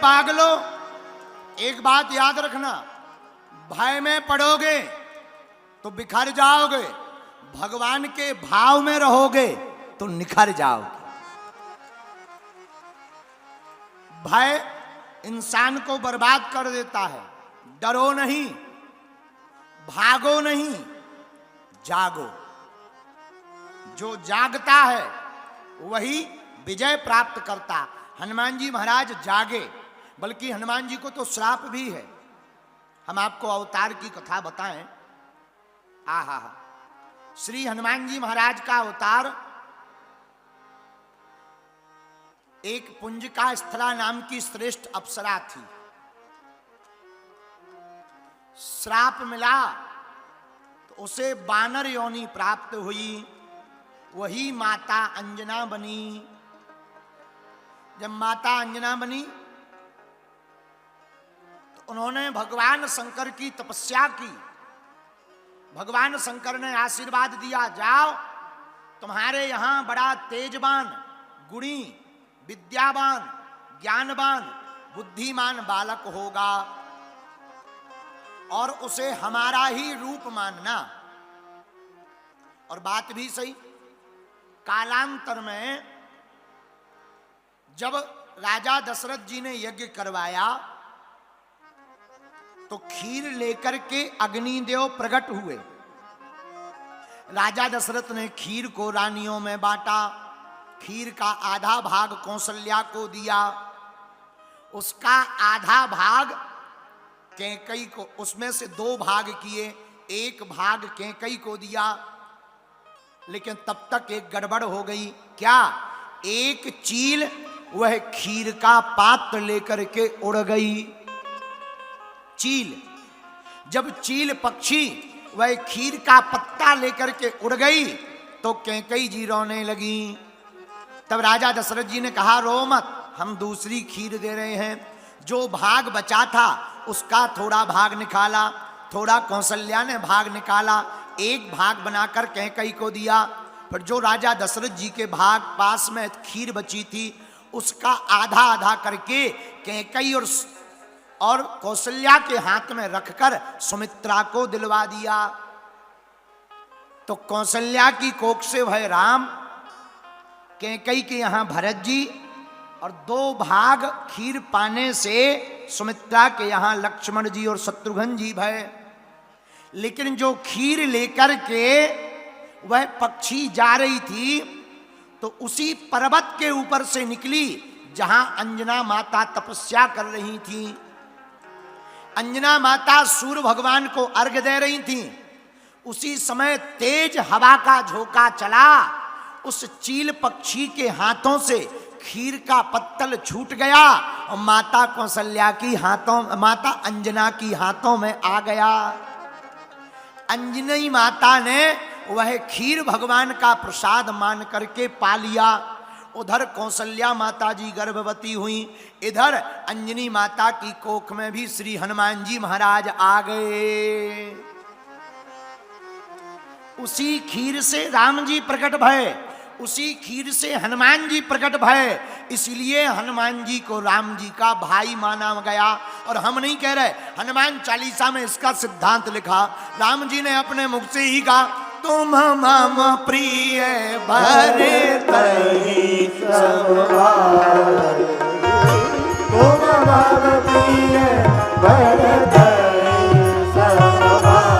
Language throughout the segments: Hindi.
पागलों, एक बात याद रखना, भय में पड़ोगे तो बिखर जाओगे, भगवान के भाव में रहोगे तो निखर जाओगे। भय इंसान को बर्बाद कर देता है। डरो नहीं, भागो नहीं, जागो। जो जागता है वही विजय प्राप्त करता। हनुमान जी महाराज जागे, बल्कि हनुमान जी को तो श्राप भी है। हम आपको अवतार की कथा बताएं। आहा, श्री हनुमान जी महाराज का अवतार एक पुंजिका स्थला नाम की श्रेष्ठ अप्सरा थी। श्राप मिला तो उसे बानर योनि प्राप्त हुई, वही माता अंजना बनी। जब माता अंजना बनी तो उन्होंने भगवान शंकर की तपस्या की। भगवान शंकर ने आशीर्वाद दिया, जाओ तुम्हारे यहां बड़ा तेजवान, गुणी, विद्यावान, ज्ञानवान, बुद्धिमान बालक होगा और उसे हमारा ही रूप मानना। और बात भी सही। कालांतर में जब राजा दशरथ जी ने यज्ञ करवाया तो खीर लेकर के अग्निदेव प्रकट हुए। राजा दशरथ ने खीर को रानियों में बांटा। खीर का आधा भाग कौशल्या को दिया, उसका आधा भाग कैकेयी को, उसमें से 2 भाग किए, 1 भाग कैकेयी को दिया। लेकिन तब तक एक गड़बड़ हो गई। क्या? एक चील वह खीर का पात्र लेकर के उड़ गई। चील, जब चील पक्षी वह खीर का पत्ता लेकर के उड़ गई तो कैकेयी जी रोने लगी। तब राजा दशरथ जी ने कहा, रो मत, हम दूसरी खीर दे रहे हैं। जो भाग बचा था उसका थोड़ा भाग निकाला, थोड़ा कौशल्या ने भाग निकाला, 1 भाग बनाकर कैकेयी को दिया। फिर जो राजा दशरथ जी के भाग पास में खीर बची थी उसका आधा आधा करके कैकेयी और कौशल्या के हाथ में रखकर सुमित्रा को दिलवा दिया। तो कौशल्या की कोख से वह राम, कैकेयी के यहां भरत जी, और 2 भाग खीर पाने से सुमित्रा के यहां लक्ष्मण जी और शत्रुघ्न जी भय। लेकिन जो खीर लेकर के वह पक्षी जा रही थी तो उसी पर्वत के ऊपर से निकली जहां अंजना माता तपस्या कर रही थी। अंजना माता सूर्य भगवान को अर्घ्य दे रही थी। उसी समय तेज हवा का झोंका चला, उस चील पक्षी के हाथों से खीर का पत्तल छूट गया और माता कौशल्या की हाथों, माता अंजना की हाथों में आ गया। अंजनी माता ने वह खीर भगवान का प्रसाद मान करके पा लिया। उधर कौशल्या माता जी गर्भवती हुई, इधर अंजनी माता की कोख में भी श्री हनुमान जी महाराज आ गए। उसी खीर से राम जी प्रकट भय, उसी खीर से हनुमान जी प्रकट भय। इसलिए हनुमान जी को राम जी का भाई माना गया। और हम नहीं कह रहे, हनुमान चालीसा में इसका सिद्धांत लिखा। राम जी ने अपने मुख से ही कहा, तुम मम प्रिय भरतहि समभार, तुम मम प्रिय भरतहि समभार।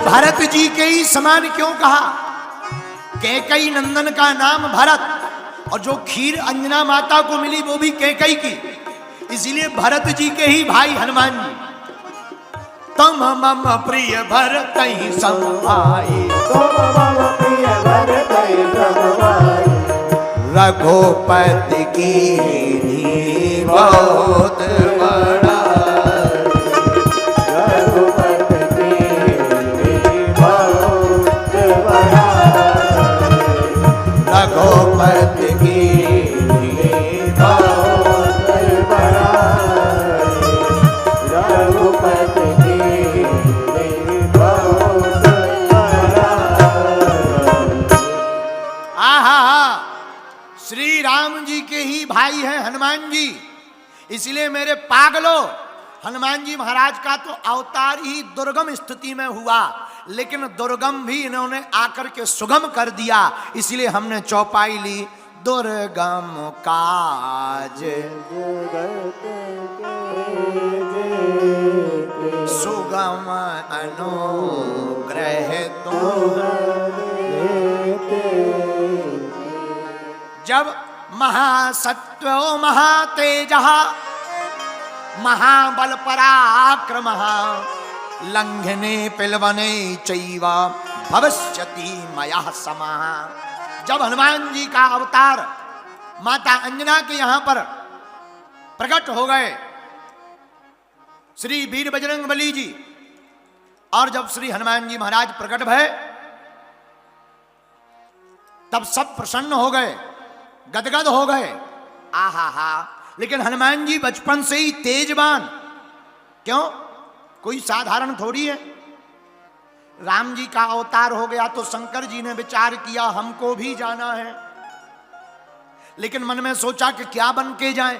भरत जी के ही समान क्यों कहा? कैकेयी नंदन का नाम भरत, और जो खीर अंजना माता को मिली वो भी कैकेयी की, इसीलिए भरत जी के ही भाई हनुमान जी। तुम मम प्रिय भरतहि सम भाई, तुम मम प्रिय भरतहि सम भाई, रघुपति कीन्ही बहुत बड़ा, रघुपति कीन्ही बहुत बड़ा, रघुपति कीन्ही बहुत बड़ा, रघुपति कीन्ही बहुत बड़ा। आहा, श्री राम जी के ही भाई हैं हनुमान जी। इसलिए मेरे पागलो, हनुमान जी महाराज का तो अवतार ही दुर्गम स्थिति में हुआ, लेकिन दुर्गम भी इन्होंने आकर के सुगम कर दिया। इसलिए हमने चौपाई ली, दुर्गम काज सुगम अनुग्रह तुम। जब महासत्व महातेज महाबल पराक्रम लंघने पिलवने चैव भविष्यति मया समः। जब हनुमान जी का अवतार माता अंजना के यहां पर प्रकट हो गए, श्री वीर बजरंगबली जी, और जब श्री हनुमान जी महाराज प्रकट भय तब सब प्रसन्न हो गए, गदगद हो गए। आहा हा, लेकिन हनुमान जी बचपन से ही तेजवान, क्यों? कोई साधारण थोड़ी है। राम जी का अवतार हो गया तो शंकर जी ने विचार किया हमको भी जाना है, लेकिन मन में सोचा कि क्या बन के जाएं।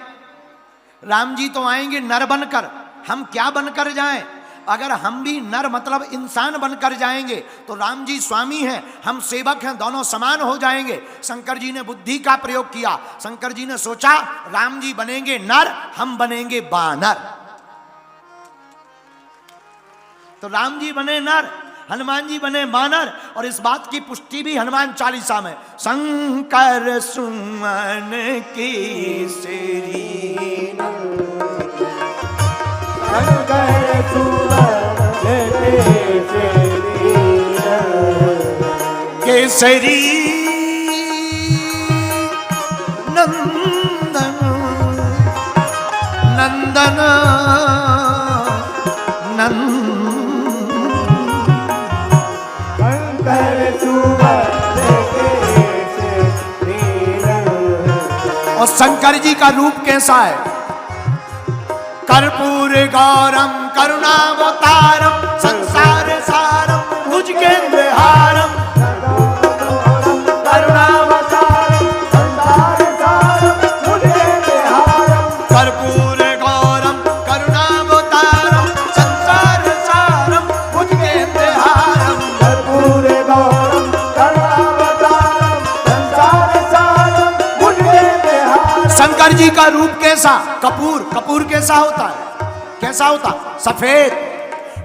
राम जी तो आएंगे नर बनकर, हम क्या बनकर जाएं? अगर हम भी नर मतलब इंसान बनकर जाएंगे तो राम जी स्वामी हैं, हम सेवक हैं, दोनों समान हो जाएंगे। शंकर जी ने बुद्धि का प्रयोग किया। शंकर जी ने सोचा राम जी बनेंगे नर, हम बनेंगे बानर। तो राम जी बने नर, हनुमान जी बने बानर। और इस बात की पुष्टि भी हनुमान चालीसा में, शंकर सुमन केसरी, शंकर सुमन केसरी नंदन नंदन शंकर सुमन और शंकर जी का रूप कैसा है? कर्पूर गौरम करुणावतारम संसार सारम भुजगेंद्रहारम, करुणावतारम संसार सारम भुजगेंद्रहारम, कर्पूर गौरम करुणावतारम संसार सारम भुजगेंद्रहारम, कर्पूर गौरम करुणावतारम संसार सारम भुजगेंद्रहारम। शंकर जी का रूप कैसा? कपूर। कपूर कैसा होता है? कैसा होता? सफेद।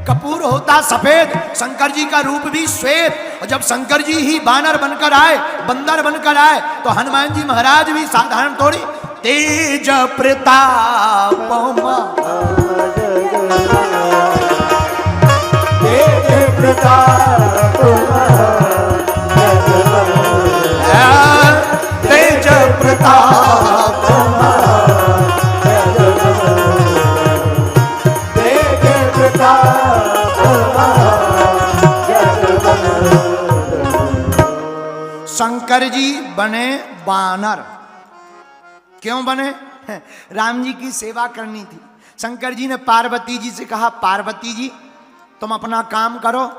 कपूर होता सफेद, शंकर जी का रूप भी श्वेत। और जब शंकर जी ही बानर बनकर आए, बंदर बनकर आए, तो हनुमान जी महाराज भी साधारण थोड़ी, तेज प्रताप तेज प्रताप तेज प्रताप शंकर जी बने बानर। क्यों बने? राम जी की सेवा करनी थी। शंकर जी ने पार्वती जी से कहा, पार्वती जी तुम अपना काम करो,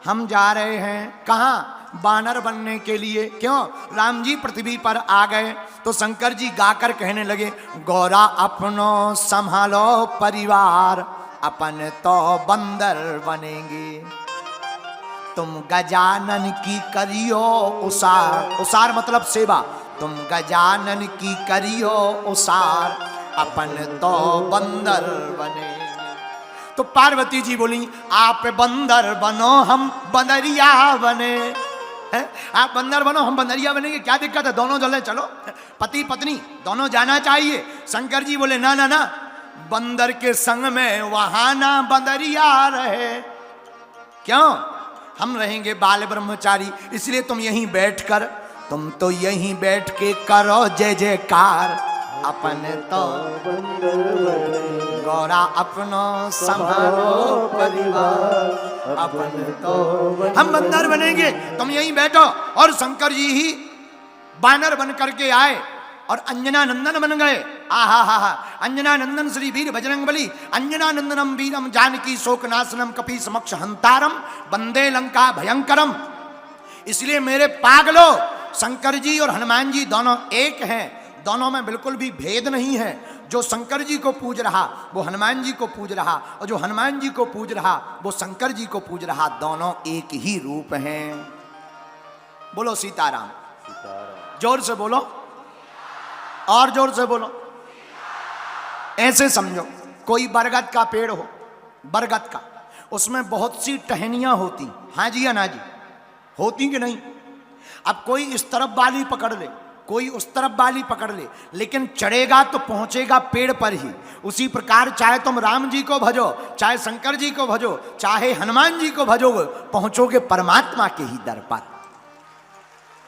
हम जा रहे हैं। कहाँ? बानर बनने के लिए। क्यों? राम जी पृथ्वी पर आ गए तो शंकर जी गाकर कहने लगे, गौरा अपनो संभालो परिवार, अपन तो बंदर बनेंगे। तुम गजानन की करियो उसार, उसार मतलब सेवा, तुम गजानन की करियो उसार, अपन तो बंदर बने। तो पार्वती जी बोली, आप बंदर बनो हम बंदरिया बने। है? आप बंदर बनो हम बंदरिया बनेंगे, क्या दिक्कत है? दोनों चले, चलो पति पत्नी दोनों जाना चाहिए। शंकर जी बोले ना ना ना, बंदर के संग में वहां ना बंदरिया रहे। क्यों? हम रहेंगे बाल ब्रह्मचारी, इसलिए तुम यहीं बैठकर, तुम तो यहीं बैठ के करो जय जयकार। अपन तो गौरा अपनो संभालो परिवार, अपन तो हम बंदर बनेंगे, तुम यहीं बैठो। और शंकर जी ही बानर बन करके आए और अंजना नंदन बन गए। आहा हा हा, अंजना नंदन श्री वीर बजरंग बली, अंजना नंदनम वीरम जानकी शोकनाशनम कपि समक्ष हंतारम वंदे लंका भयंकरम। इसलिए मेरे पागलो, शंकर जी और हनुमान जी दोनों एक हैं, दोनों में बिल्कुल भी भेद नहीं है। जो शंकर जी को पूज रहा वो हनुमान जी को पूज रहा, और जो हनुमान जी को पूज रहा वो शंकर जी को पूज रहा, दोनों एक ही रूप हैं। बोलो सीताराम। जोर से बोलो, और जोर से बोलो। ऐसे समझो, कोई बरगद का पेड़ हो, बरगद का, उसमें बहुत सी टहनियां होती, हाँ जी या ना जी, होती कि नहीं? अब कोई इस तरफ वाली पकड़ ले, कोई उस तरफ वाली पकड़ ले, लेकिन चढ़ेगा तो पहुंचेगा पेड़ पर ही। उसी प्रकार चाहे तुम राम जी को भजो, चाहे शंकर जी को भजो, चाहे हनुमान जी को भजोगे, पहुंचोगे परमात्मा के ही दर पर।